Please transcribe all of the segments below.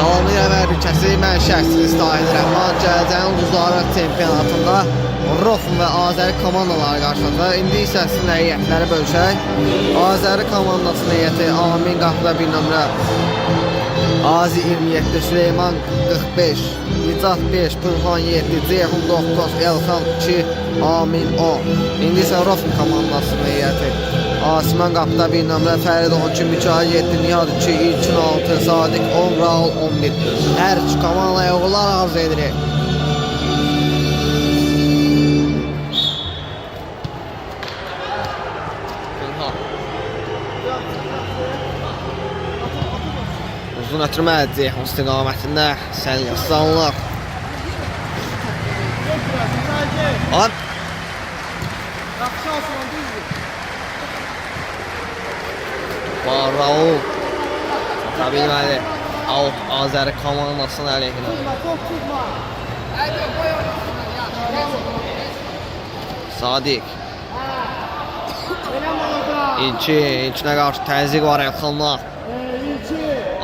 Salamlayıram hər bir kəsi, mən şəxsiz islah edirəm. Gələcəyin ulduzları çempionatında Rofun və Azəri komandaları qarşılaşacaq. İndi isə sizinlə heyətləri bölüşək. Azəri komandasının heyəti Amin qapıda 1 nömrə, Azi 27, Süleyman 45, Nicat 5, Pınxan 7, Ceyhun 9, Elxan 2, Amin 10. İndi isə Rofun komandasının heyəti Asiman qapıda 1 nömrə, Fərid 12, Mikail 7, Nihad 2, İlkin 6, Sadiq 10, Raul 11. Hər iki komandaya uğurlar arzu edirik. Uzun ötürmə Ceyhun istiqamətində Səliyə salınır. At. Raul ata bilmədi. Azəri komandasının əleyhinə. Sadiq İlkinə qarşı təzyiq var Elxanla.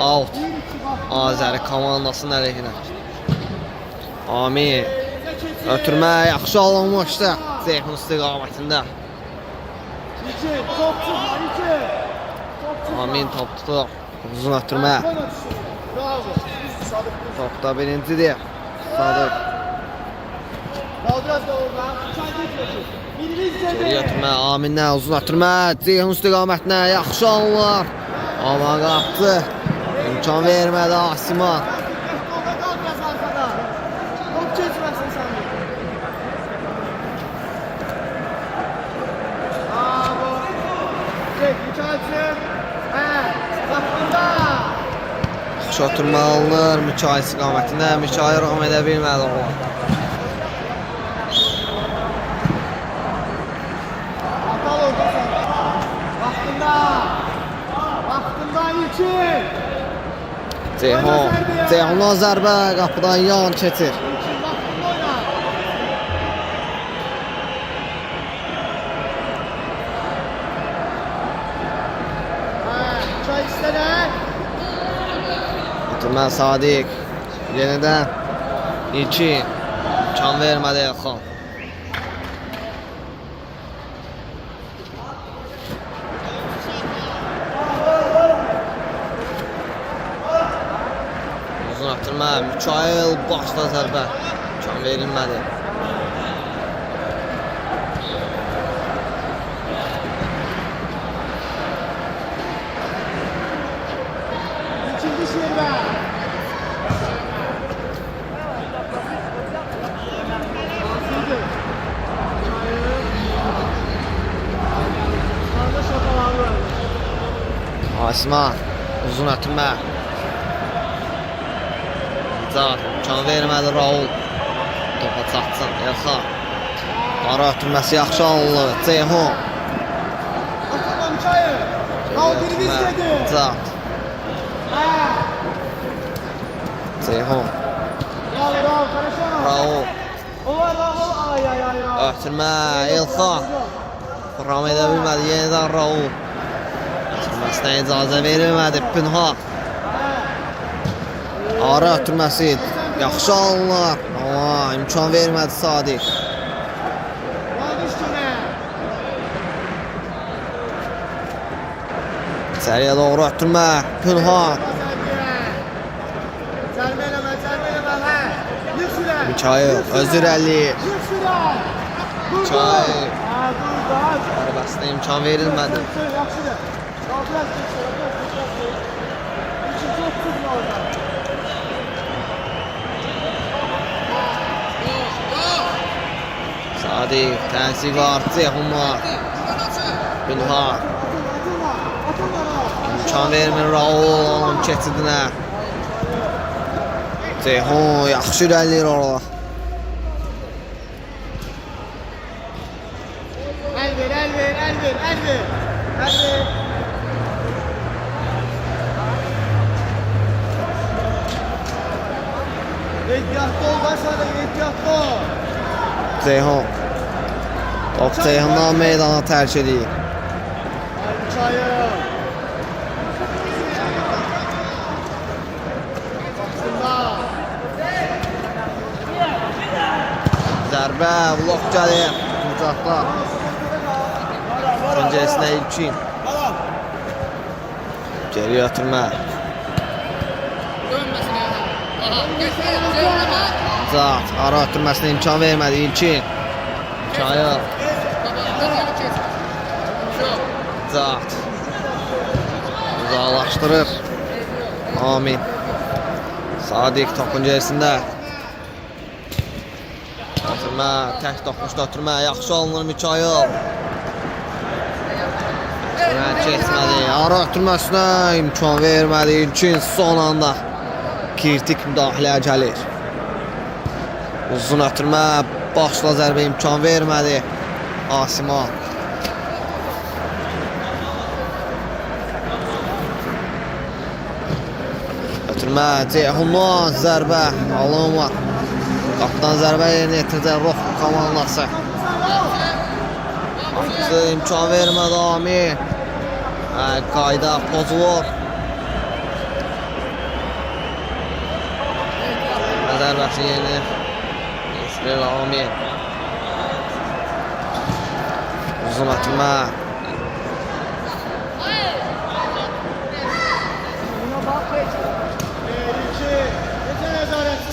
Out Azəri komandasının əleyhinə. Amin ötürmə yaxşı alınmışdı Ceyhun istiqamətində. Amin top tutur. Uzun ötürmə. Topda birincidir. Sadiq. Geri ötürmə. Amindən uzun ötürmə. Ceyhun istiqamətinə yaxşı alınır. Amma qaptı. İmkan vermədi Asiman. Yaxşı oturma alınır Mikail istiqamətində. Mikail rəhm edə bilmədi oğlan. Ceyhun'a zərbə qapıdan yan keçir. Ötürmə Sadiq. Yenidən İlkin. İmkan vermədi Elxan. Uzun ötürmə Mikail başla zərbə. İmkan verilmədi. Asiman uzun ötürmə. İmkan vermədi Raul. Topa çatsın Elxan. Ara ötürməsi yaxşı alınır Ceyhun. Ceyhun. Raul. Ötürmə Elxan. Ram edə bilmədi yenidən Raul. Ötürməsinə icazə verilmədi Pınxan. Ara ötürməsi yaxşı alınır. Amma imkan vermədi Sadiq. İçəriyə doğru ötürmə Pınxan. Mikail özür əlli. Mikail arabasına imkan verilmədi. Sadiq təzyiq var Ceyhunla. Pınxan imkan vermir Raul onun keçidinə. Ceyhun yaxşı irəliləyir orada. Əl ver. Ehtiyatlı ol başladı, ehtiyatlı ol. Ceyhun. Top Ceyhun'dan meydana tərk edir. Zərbə, blok gəlir. Mücahda. Öncəsinə İlkin. Geri ötürmə. Zat, ara ötürməsinə imkan vermədi İlkin. Çayır. Zat. Uzaqlaşdırır. Amin. Sadiq topun gerisində. Ötürmə, tək toxunuşda ötürmə, yaxşı alınır Mikail. Keçmədi, ara ötürməsinə imkan vermədi İlkin son anda. Kritik müdaxiləyə gəlir. Uzun ötürmə, başla zərbə imkan vermədi Asiman. Ötürmə, Ceyhundan zərbə alınmır. Qapıdan zərbə yerinə yetirəcək Roh komandası. İmkan vermədi Amin. Qayda pozulur. Zərbəsi yerinə yetirir Amin. Uzun atma.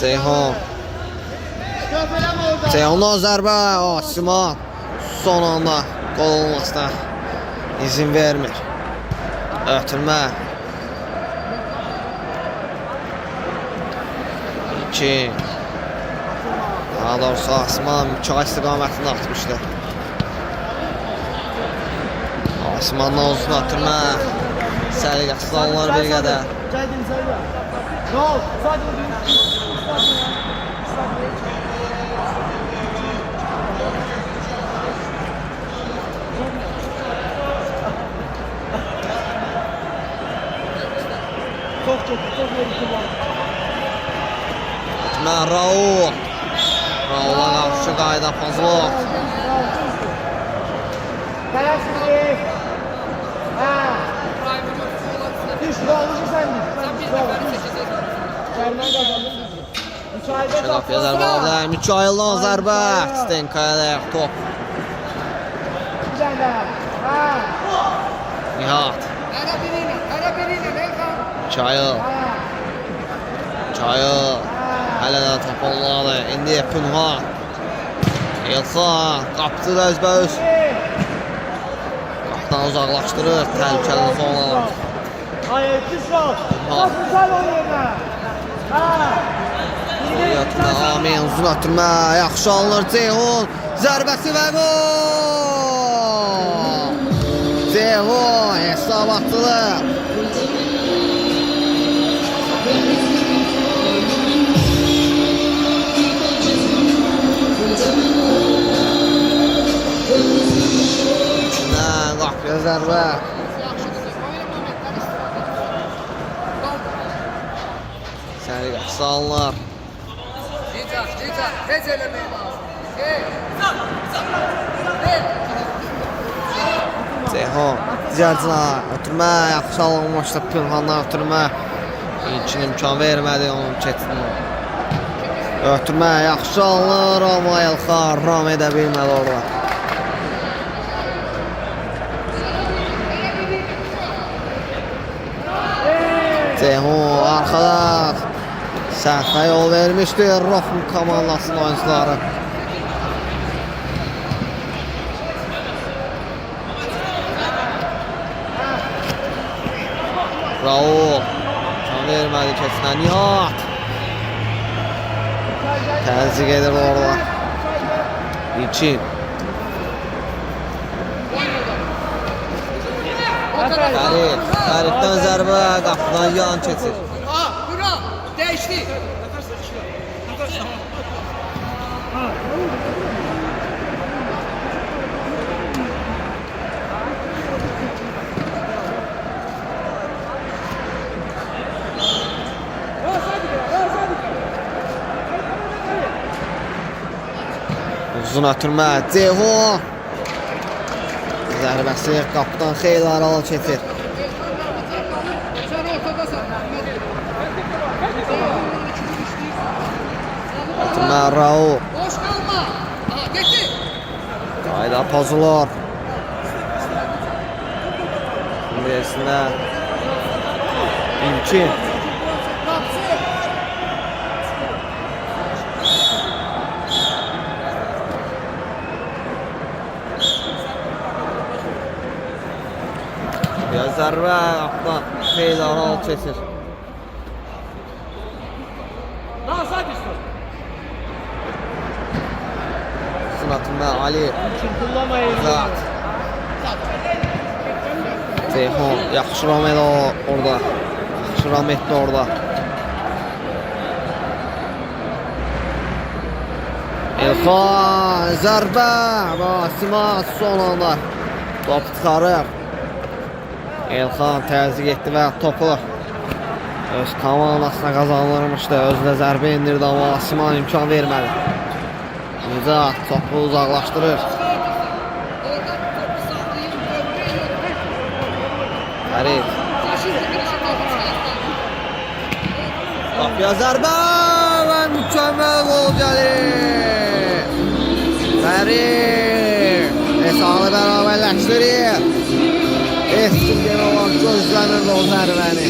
Ceyhun. Ceyhundan zərbə Asiman. Son anda qol olmasına izin vermir. Ötürmə. 2. Daha doğrusu Asiman Mikail istiqamətini atmışdı. Asimandan uzun ötürmə. Səliqəsiz alınır bir qədər. Ötürmə Raul. Raul'a qarşı qayda pozulur. Qapıya zərbə aldı. Mikail'dan zərbə. Stenkaya dayak top. Nihat. Mikail. Hələ də top onladı. İndi Pünhan. Elsa. Qapıcı da özbəüz. Qapıdan uzaqlaşdırır. Təhlükəli zonalar. Amin. Uzun ötürmə. Yaxşı alınır Ceyhun. Zərbəsi və gol. Ceyhun hesabatçılıq. Qapıya zərbə. Səliqəsi alınır. Tez eləmək lazım. Ceyhun. Digərcina ötürmə. Yaxşı alınmışdı Pünhandan ötürmə. İlkin imkan vermədi onun keçidini. Ötürmə yaxşı alınır. Amma Elxar ram edə bilmədi orada. Ceyhun arxada səhvə yol vermişdi Rohun komandasının oyuncuları. Raul can vermədi keçinə Nihat. Təzyiq edir orada. İlkin. Fəriddən zərbə qapıdan yan keçir. Bura, dəyişdi. Uzun ötürmə Ceyhun. Zərbəsi qapıdan xeyli aralı keçir. Ötürmə Raul. Boş qalma. Qayda pozulur. Birisində İlkin. Bir zərbə qapıdan xeyli aral keçir. Sınatında Ali Zat Ceyhun yaxşı Ramel orada. Yaxşı Rametli orada. Elxan zərbə Simas son anda top çıxarır. Elxan təzyiq etdi və topu öz komandasına qazanırmışdı. Özünə zərbə indirdi amma Siman imkan vermədi. Nizat topu uzaqlaşdırır. Fərid. Qapıya zərbə və mükəmməl gol gəlir. Fərid. Hesabı bərabərləşdirir. Eskilgen olan gözlənirdi o zərbəni.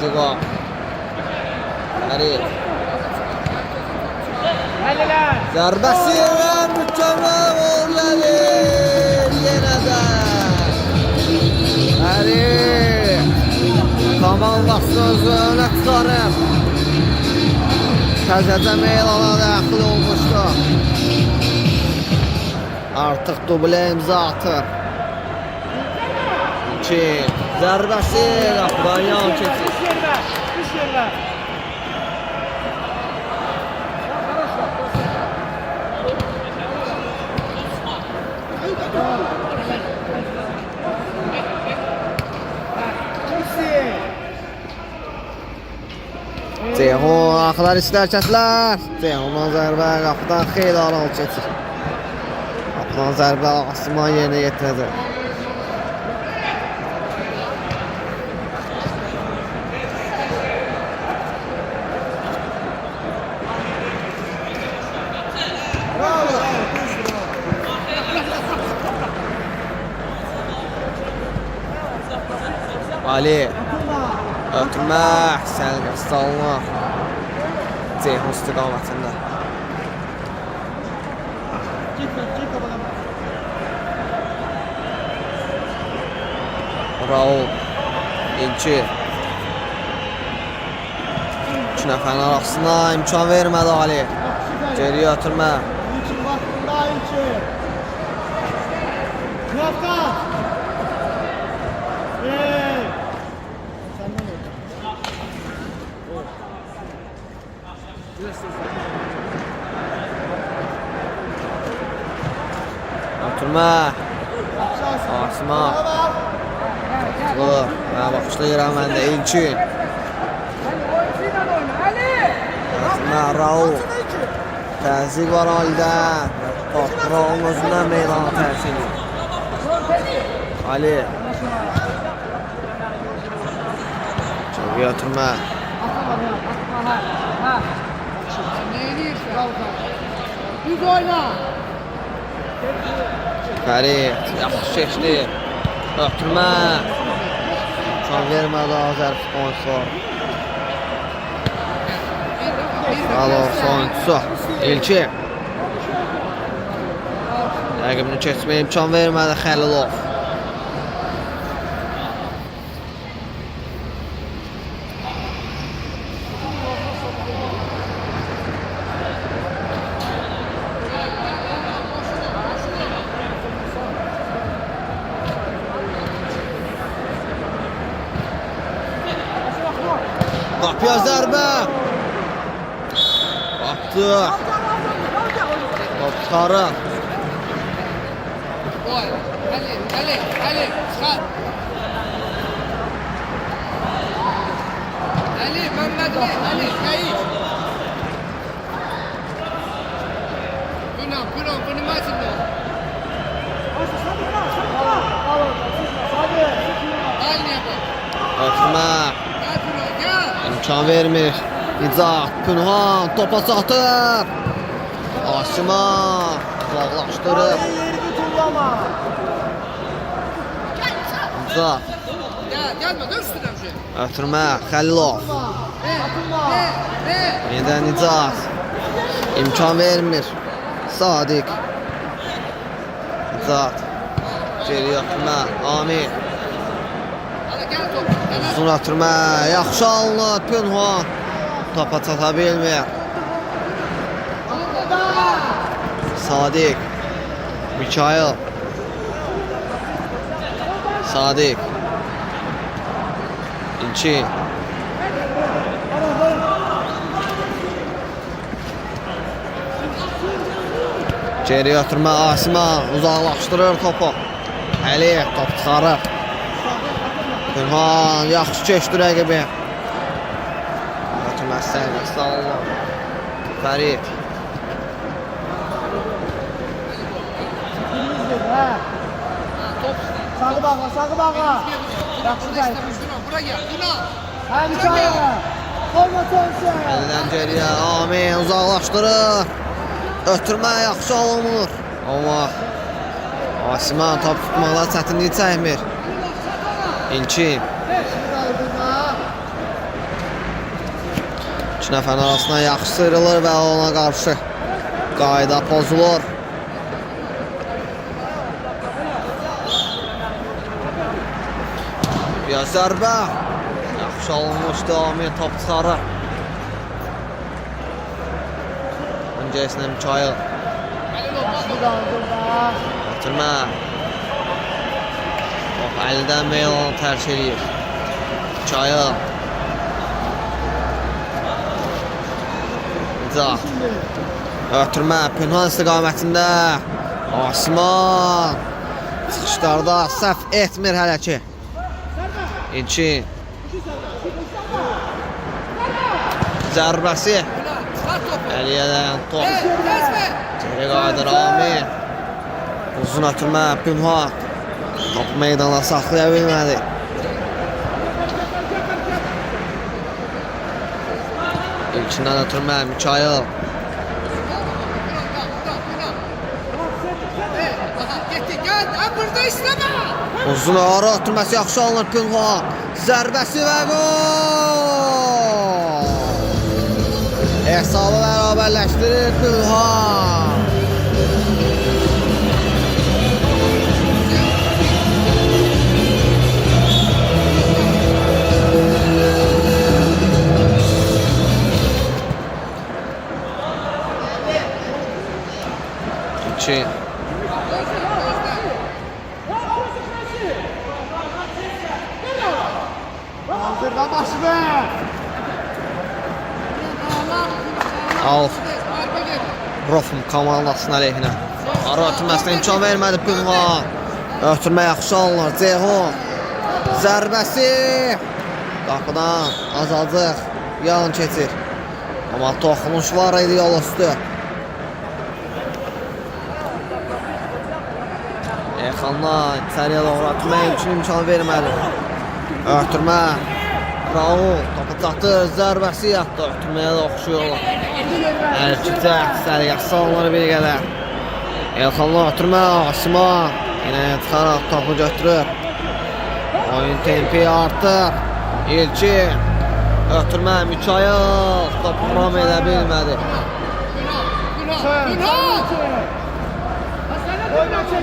Zigo Fərid zərbəsi və mükəmməl gol gəlir yenə də Fərid komandasını özü önə çıxarıb təzəcə meydana daxil olmuşdu. Artıq dublə imza atır. Zərbəsi qapıdan yan keçir. Ceyhun axılar istər kəsilər. Ceyhundan zərbə qapıdan xeyli aral keçir. Qapıdan zərbə Asman yerinə yetirəcək. Ali ötmə səlqə salınaq Ceyhun istiqamətində. Raul İlki 2 nəfərin arasına imkan vermədi Ali. Geriyə ötürmə. Oturma. Asma. Vur. Baxışla yerəm məndə İlkin. Oturma Raul. Təzyiq var Ali'dən. Raul'un özündən meydana təzyiq. Ali. Çok oturma. Düz oyna. Fərid yaxşı keçdi. Ötürmə. Son vermədi Azər sponsor. Alov sonuncusu İlki. Rəqibini keçməyə imkan vermədi Xəlilov. Qapıya zərbə. Qapdı. Top çıxarır. Oy, Ali, çıxar. Ali, Məmmədli, Ali, Qəyik. Günah, vurmaçın. Ötürmə. Gel Pino gel. İmkan vermir. Nicat, Pünhan topa çatır. Asiman uzaqlaşdırır. Nicat, Gel gelme dur üstüne bir şey. ötürmə, Xəlilov. Ne? Yeniden Nicat. İmkan vermir. Sadiq. Nicat. Geri ötürmə, Amir. Hadi gel top. Gel. Uzun ötürmə, yaxşı alınır Pünhan. Topa çata bilmir. Sadiq. Mikail. Sadiq. İlçin. Geri ötürmə Asiman uzaqlaşdırır topu. Əliyev top çıxarır. Pünhan yaxşı keçdi rəqibi. Ötürmə sərbəst alınır. Fərid. Sağı bağa, sağı bağa. Yaxşı gəl. Bura gel. Pino. Həmçaya. Forma çönsə. Əlidən geriyə Amin uzaqlaşdırır. Ötürmə yaxşı alınır. Amma Asiman top tutmaqda çətinlik çəkmir. İlkin. İki nəfərin arasından yaxşı sıyrılır və ona qarşı qayda pozulur. Ya zərbə. Yaxşı alınmışdı Amin top çıxarır. Öncəsinə Mikail. Ötürmə. Top əldən meylanı tərk eləyir. Mikail. Nicat. Ötürmə Pünhan istiqamətində. Asiman. Çıxışlarda səhv etmir hələ ki. İlkin. Zərbəsi. Pino. Çıkar topu. Əliyədən top. Kesme. Geri qayıdır Amin. Uzun ötürmə Pünhan. Top meydana saxlaya bilmədi. İlkindən ötürmə Mikail. Gitti gel. Ha burada isteme. Uzun ara ötürməsi yaxşı alınır Pünhan. Zərbəsi və gol! Hesabı bərabərləşdirir Pünhan. İlkin. Kaldırma başını. Al. Rofum komandasının əleyhinə. Ara ötürməsinə imkan vermədi Pünhan. Ötürmə yaxşı alınır. Ceyhun. Zərbəsi. Qapıdan azacıq yan keçir. Amma toxunuş var idi yol üstü. Yaxanlar içəriyə doğru atmaq üçün imkan vermədi. Ötürmə. Raul topu çatır. Zərbəsi yatdı. Ötürməyə də oxşuyorlar. Əlkicə səliqəsi alınır bir qədər. Elxanlar ötürmə. Asiman. Yenə çıxaraq topu götürür. Oyun tempi artır. İlkin. Ötürmə Mikail. Topu ram edə bilmədi.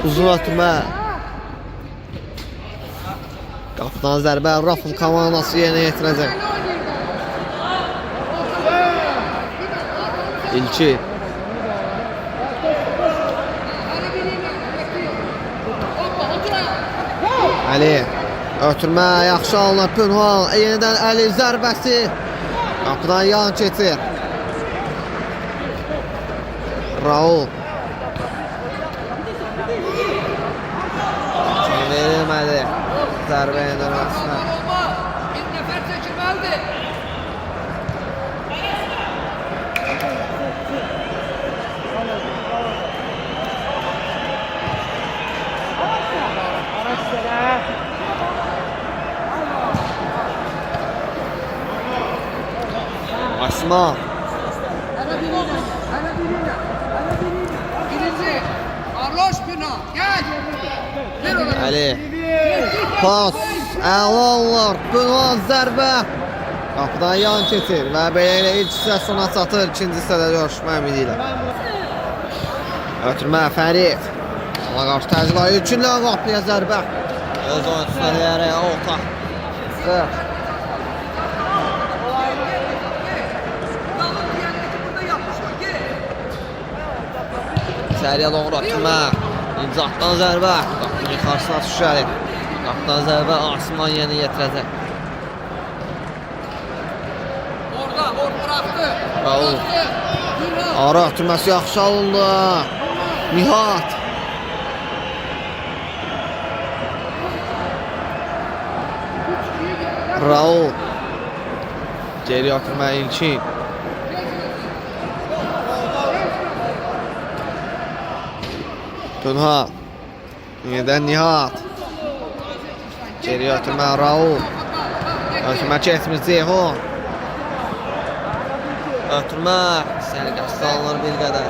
Uzun ötürmə. Qapıdan zərbə Rafın komandası yerinə yetirəcək. İlkin. Əli. Ötürmə yaxşı alınır Pünhan. Yenidən Əli zərbəsi. Qapıdan yan keçir. Raul. Verilmədi. Zərbə yenidən arasına. Bir nefer çekilmelidir. Osman. Birinci. Arloş Pınar. Gel. Ver ona. Ali. Pas. Əla olur. Günhan zərbə. Qapıdan yan keçir və belə ilə ilk hissə sona çatır. İkinci hissədə görüşmə ümidi ilə. Ötürmə Fərid. Ona qarşı təcrübə. İlkindən qapıya zərbə. Öz oyunçusuna deyərək orta. Qırq. İçəriyə doğru ötürmə. İncatdan zərbə. Qapının yuxarısına düşəlir. Qapıdan zərbə Asman yeni yetirəcək. Orada. Bıraktı. Raul. Pınar. Ara ötürməsi yaxşı alındı. Nihat. Raul. Geri ötürmə İlkin. Tunha. Yenidən Nihat. Geri ötürmə Raul. Ötürmə keçmir Ceyhun. Ötürmə. Sərgəsi alınır bir qədər.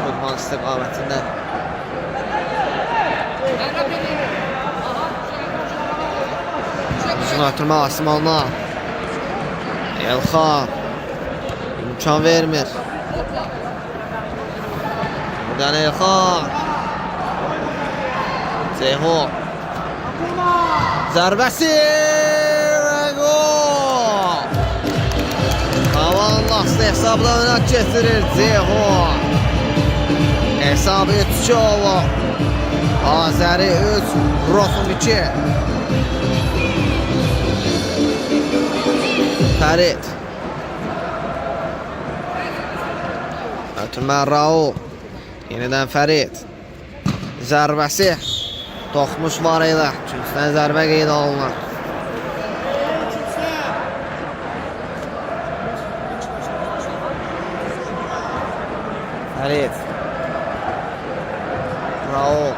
Qurban istiqamətində. Uzun ötürmə Asmanla. Elxan. İmkan vermir. Buradan Elxan. Ceyhun. Zərbəsi və gol. Havanlaslı hesabla önə keçirir Ceyhun. Hesabı 3-2 olur. Azəri 3, Rofum 2. Fərid. Ötürmə Raul. Yenidən Fərid. Zərbəsi. Toxmuş var ilə. Üçüncüdən zərbə qeyd alınır. Fərid. Raul.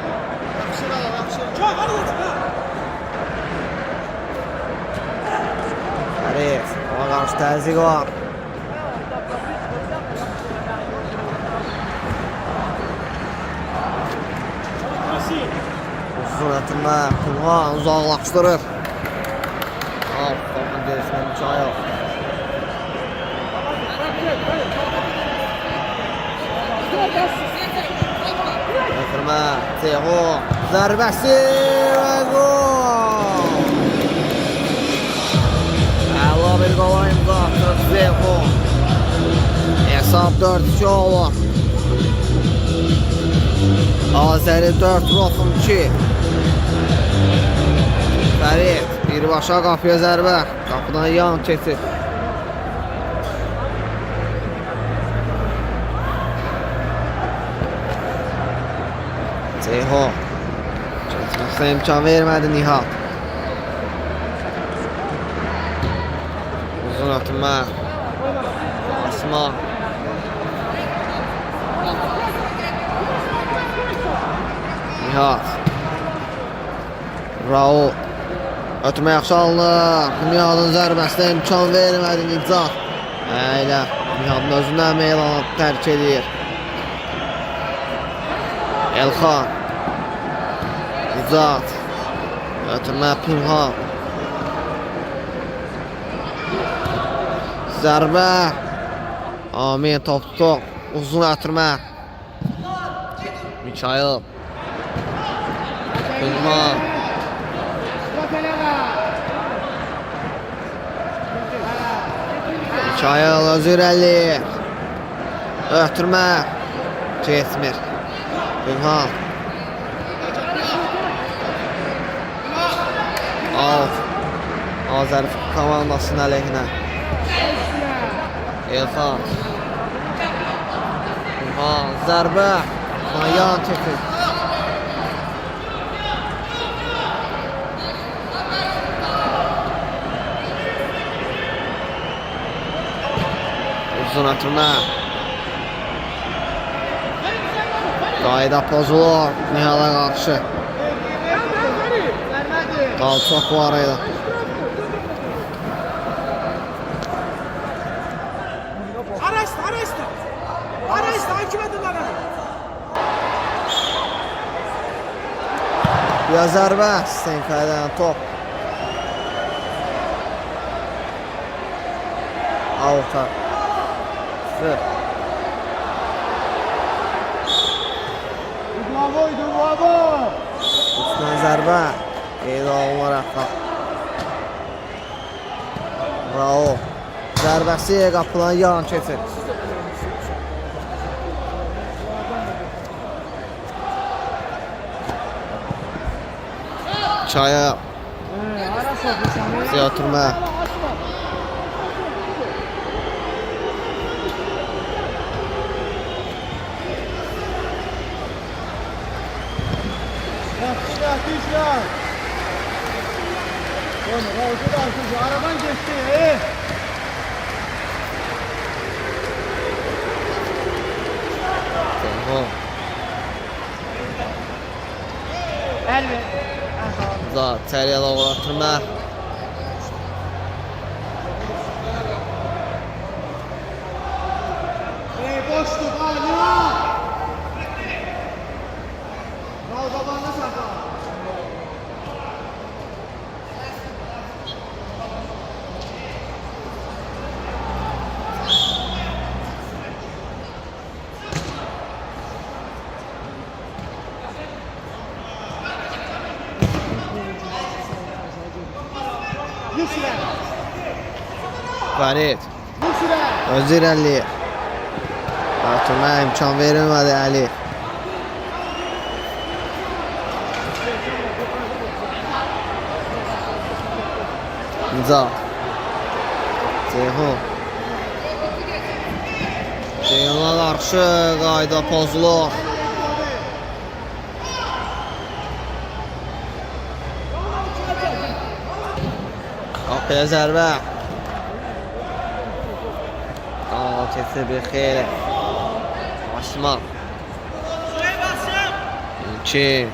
Fərid. Ona qarşı təzyiq var. Uzun ötürmə. Pulhan uzaqlaşdırır. Topun gerisində imkan yox. Ötürmə. Ceyhun. Zərbəsi və gol. Əla bir qola imza atır Ceyhun. Hesab 4-2 olur. Azəri 4, Rofum 2. Fərid birbaşa qapıya zərbə. Qapıdan yan keçir. Ceyhun. Keçməsinə imkan vermədi Nihat. Uzun ötürmə. Asman. Nihat. Raul. Ötürmə yaxşı alınır. Nihatın zərbəsinə imkan vermədi Nicat. Elə. Nihatın özündən meydanı tərk edir. Elxan. Nicat. Ötürmə Pünhan. Zərbə. Amin top tutub. Uzun ötürmə. Mikayıl. Pünhan. Mikayıl özü irəliyir. Ötürmə. Keçmir. Pünhan. Out. Azər komandasının əleyhinə. Elxan. Pünhan. Zərbə. Yan çəkir. Uzun ötürmə. Qayda pozulur Nihala qarşı. Qal çox var idi. kimə dırlağa? Ya zərbə Stenkay'dan top. Alta. Bravo. Üstündən zərbə. Qeydə olunaraq. Bravo. Zərbəsi qapıdan yan keçir. Çaya. Ara soxursan. Ziyatırma. Düşler. Oğlum, oldu da artık aradan geçti. Tamam. Elvi. Da Teriyada uğraştırma. Boşluk hala. Al babana sakla. Farid. Yusra. Öz irəliyə. Atılma imkan verilmədi Ali. Nizam. Ceyhun. Ceyhun'a qarşı qayda pozulur. Qapıya zərbə. Keçir bir xeyli. Başmaq. İki.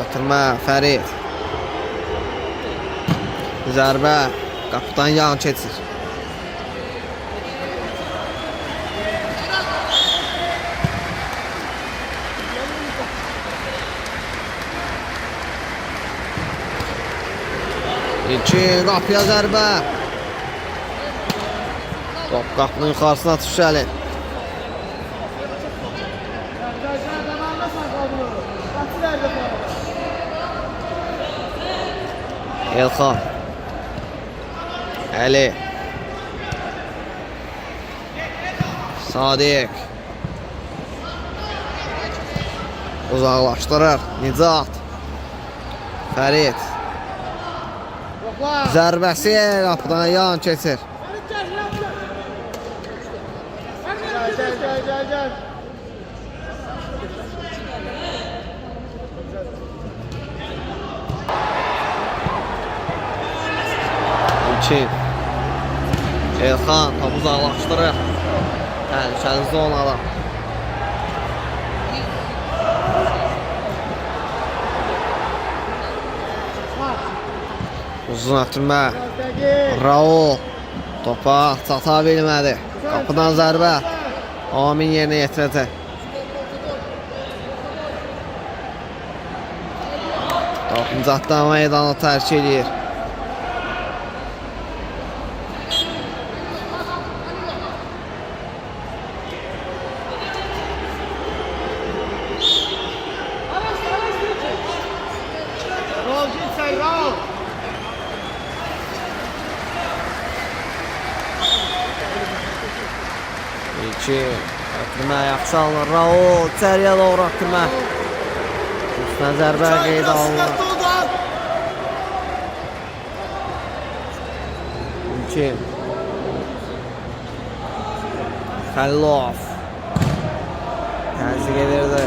Atırma Fərid. Zərbə. Qapıdan yan keçir. İki. Qapıya zərbə. Top qapının yuxarısına düşəli. Elxan. Əli. Sadiq. Uzaqlaşdırır. Nicat. Fərid. Zərbəsi qapıdan yan keçir. Gel. İki. Elxan top uzaqlaşdırır. Təhlükəli zonada. Uzun atırma. Raul. Topa çata bilmədi. Qapıdan zərbə. Amin yerinə yetirəcək. Top meydanı tərk edir. İki. Atırma yaxşı alınır. Raul içəriyə doğru atırma. Üstünə zərbə qeydə alınır. İki. Xəlilov. Təzyiq edirdi.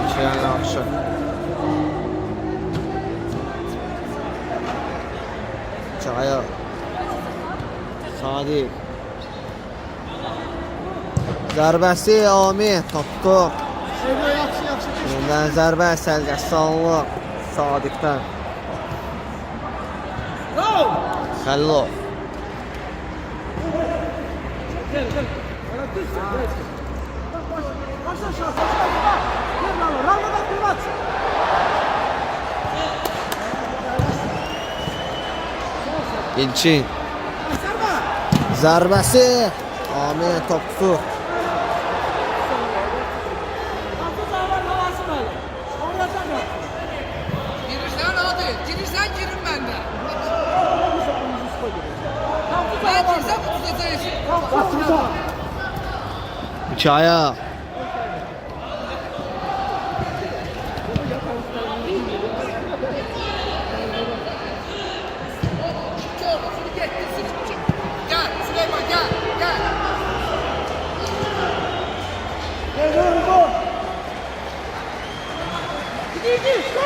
İkidən yaxşı. Çaya. Sadiq. Zərbəsi Amin tutdu. Yeniden zərbə səlqəsi alınır Sadiqdən. Xəlilov. İlçin. Zərbəsi. Amin top tutur. Girirsen hadi. Girirsen girin bende. Ben girsem tutacağız. Hikaye. Gel Süleyman gel. Gel.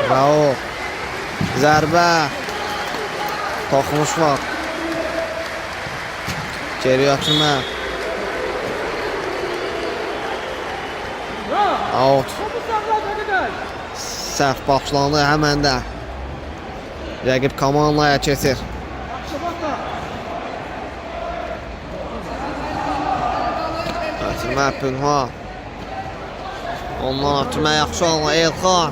Bravo. Zərbə. Toxunuş var. Geri atma. Out. Səhv başlandı həmən də. Rəqib komandaya keçir. Atma Pünha. Ondan atma yaxşı olma Elxan.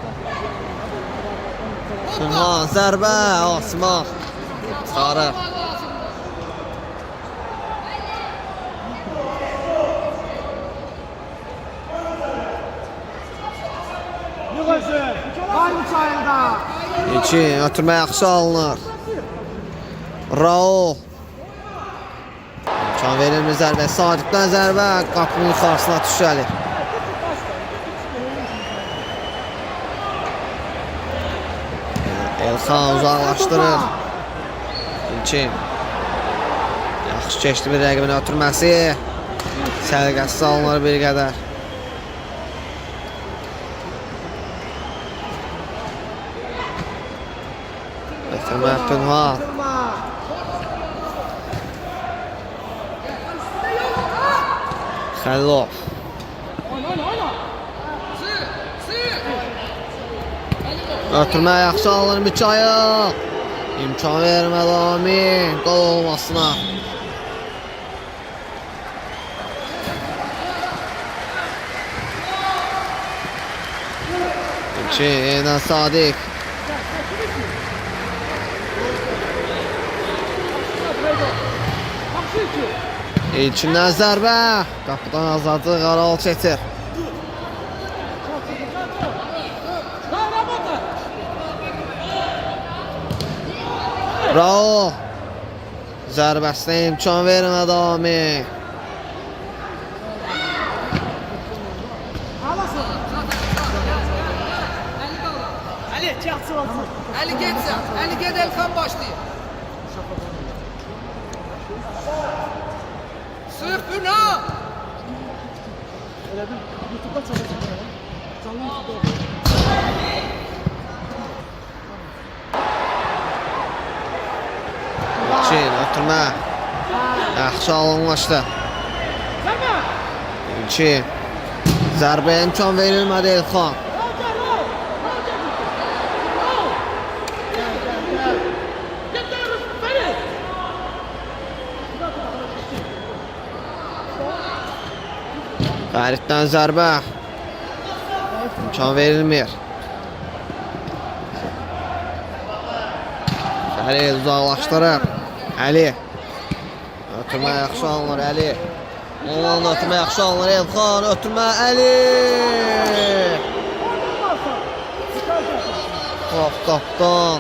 Pünha zərbə Osman. Çıxarır. Aynı çayında. İki, ötürmə yaxşı alınır. Raul. İmkan verilmir zərbə. Sadiqdən zərbə. Qapının yuxarısına düşəlir. Elxan uzaqlaşdırır. İlkin. Yaxşı keçdi bir rəqibin ötürməsi. Səliqəsiz alınır bir qədər. Ötürmə Pünha. Xəlilov. Ötürmə yaxşı alınır Mikail. İmkan vermədi Amin. Qol olmasına. İki, eynən Sadiq. İlkindən zərbə. Qapıdan azadlı Qaral keçir. Raul. Zərbəsinə imkan vermədi Amin. Ali geçsen. Ali gel Elkan başlayayım. Sırf Pünha. İlkin, ötürmə. Yaxşı alınmışdı. İlkin. Zərbə imkan verilmədi Elxan. Qəribdən zərbə. İmkan verilmir. Xəlil uzaqlaşdırır. Əli. Ötürmə yaxşı alınır Əli. Ondan ötürmə yaxşı alınır Elxan. Ötürmə Əli. Top qapdan.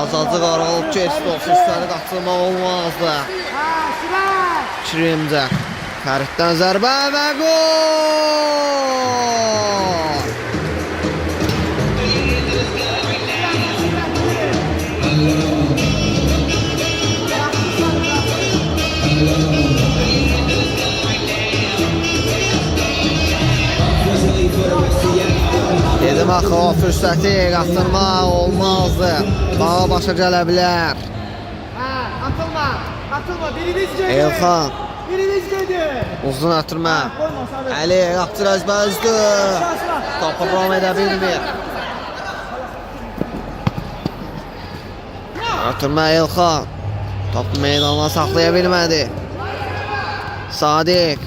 Azacıq aralıq keçdi. Ofisləri qaçırmaq olmazdı. Kirimcə. Xərifdən zərbə və gol! Dedim axı o fürsəti qatırmaq olmazdı. Bağa başa gələ bilər. Atılma. Atılma. Biriniz gelin. Elxan. Biriniz gelin. Uzun ötürmə. Əli qapçır özbəzdü. Topu rom edə bilmir. Ötürmə Elxan. Topu meydana saxlaya bilmədi. Sadiq.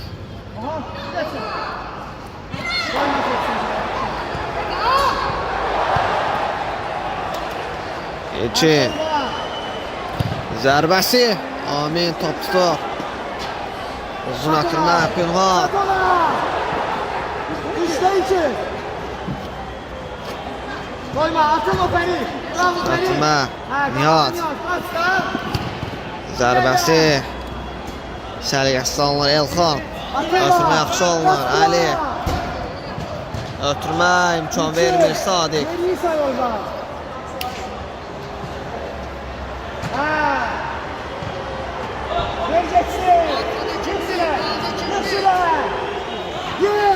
Elçin. Zərbəsi. Amin top tutur. Uzun atırma Pünhat. Üçte iki. Koyma, atılma beni. Bravo beni. Atılma. Nihat. Kaç da. Zərbəsi. Səliqəsiz alınır Elxan. Ötürmə yaxşı alınır Ali. Ötürmə imkan vermir Sadiq. Geriyi say orada. Vereceksin. Kimsine. Kimsine. Yürü.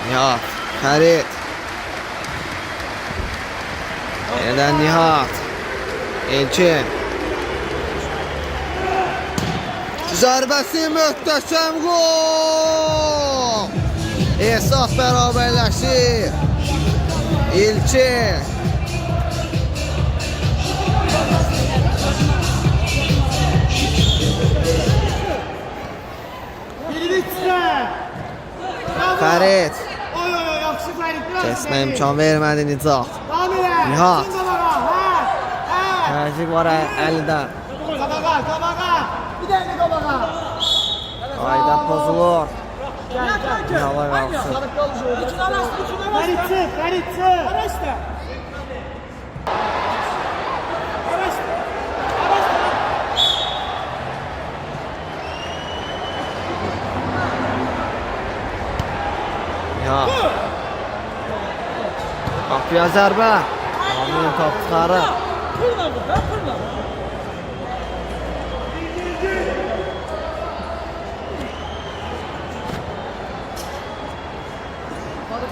Nihat. Fərid. Yeniden Nihat. Elçin. Zərbəsi möhtəşəm gol. Esas bərabərləşir. Elçin. Birini içine. Fərid. Oy oy oy, yaxşı Fərid. Kesmə imkan vermədi Nicat. Nihat. Təzyiq var əlidən. Qabağa, qabağa. Bir dənə qabağa. Ayda pozulur. Gel, gel, gel. Hava qalsın. Fərid çıx, Fərid çıx. Araçda. Araçda. Nihat. Qapıya zərbə. Amin top çıxarır.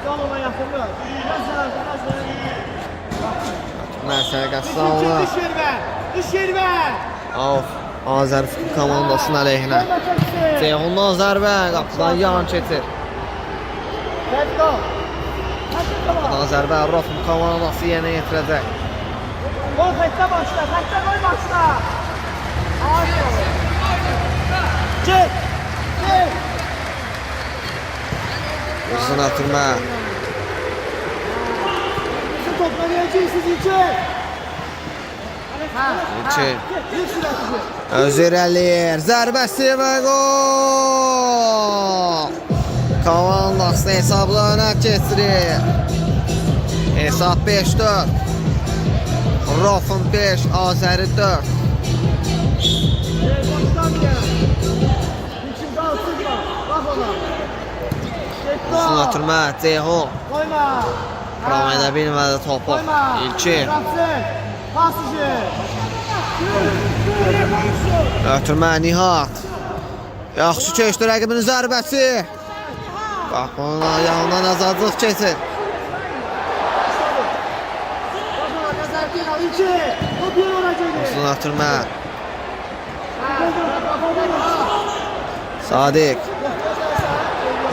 Qalma yaxındır. Məsələqəsi alınır. Düş yerə. Düş yerə. Of. Azər Fikir komandasının əleyhinə. Ceyhundan zərbə. Qapıdan yan keçir. Fərid. Qapıdan zərbə. Rofun komandası yenə yetirəcək. Gol xəttə başla. Xəttə gol başla. Çek. Çek. Uzun atırma. Siz toplanacaqsınız içeri. İçin. Öz irəliyir. Zərbəsi və gol. Komandası hesabla önə keçirir. Hesab 5-4. Rofun 5, Azəri 4. Baştan gel. İçin kalsın bak. Bak ona. Uzun atırma. Ceyhun. Koyma. Ram edə bilmədi topu. Koyma. İlkin. Bıraksın. Pas işi. Ötürmə Nihat. Yaxşı keçdi rəqibinin zərbəsi. Bax onun ayağından azadlıq keçir. Uzun atırma. Sadiq.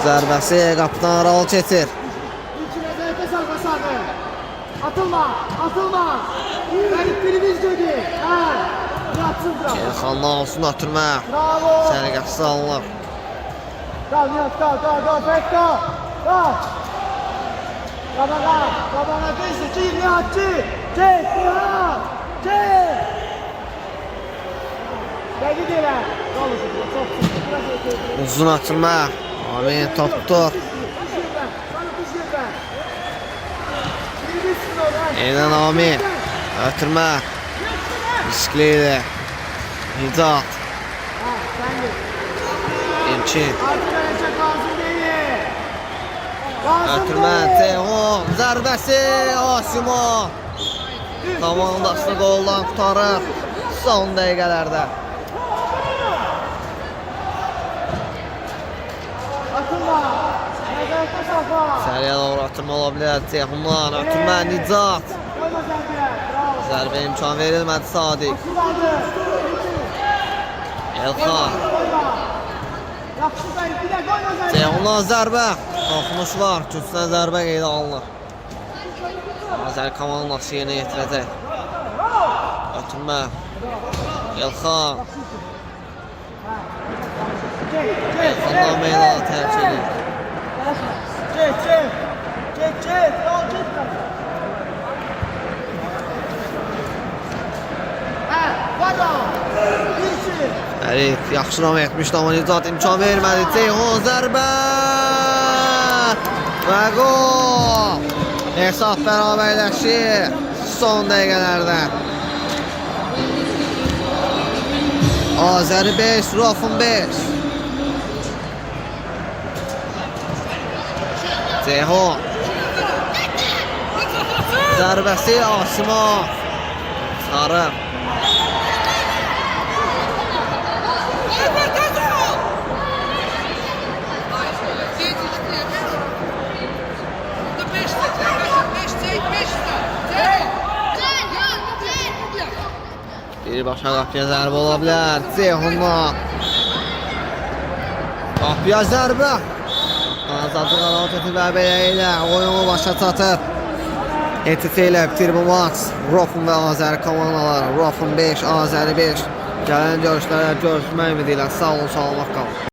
Zərbəsi qapıdan aralı keçir. Atılma, atılma. Ferit birimiz dedi. Ha, yatsın bırak. Elxandan olsun atırma. Bravo. Səliqəsiz alınır. Kal Nihat, kal, Ferit kal. Kal. Kabana değilse çek Nihat, çek. Çek Nihat, çek. Geldi değil ha. Çok sıkı. Uzun atırma. Amin top tutur. Eynən Amin. Ötürmə. Riskliydi. Nicat. İlkin. Ötürmə. Ceyhun. Zərbəsi. Asimov. Komandasını qoldan tutarır. Son dəqiqələrdə. Atılma. Nəzərdə safa. Səriyə doğru atırma ola bilər. Ceyhundan. Ötürmə. Nicat. Koyma zərbə. Bravo. Zərbə imkan verilmədi Sadiq. Kullandı. Elxan. Koyma. Yaxşı Ferit, bir də koyma zərbə. Ceyhundan zərbə. Toxunuş var. Küçüdən zərbə qeydə alınır. Azər komandası yenə yetirəcək. Ötürmə. Elxan. Elxandan meydana tərk edir. Çek, çek. Çek, çek. Al, çek. Hə, var o. Birisi. Fərid yaxşı ram etmişdi, amma Nicat imkan vermədi. Ceyhun zərbə və qol. Hesab bərabərləşir son dəqiqələrdə. Azəri 5, Rofun 5. Ceyhun zərbəsi Asimov. Sarı. Birbaşa qapıya zərbə ola bilər. Ceyhunla. Qapıya zərbə. Azadlıq əlamətini və belə ilə oyunu başa çatır. ETT ilə bitir bu maç. Rofun və Azəri komandaları. Rofun 5, Azəri 5. Gələn görüşlərə görüşmək ümidi ilə sağ olun, salamat qalın.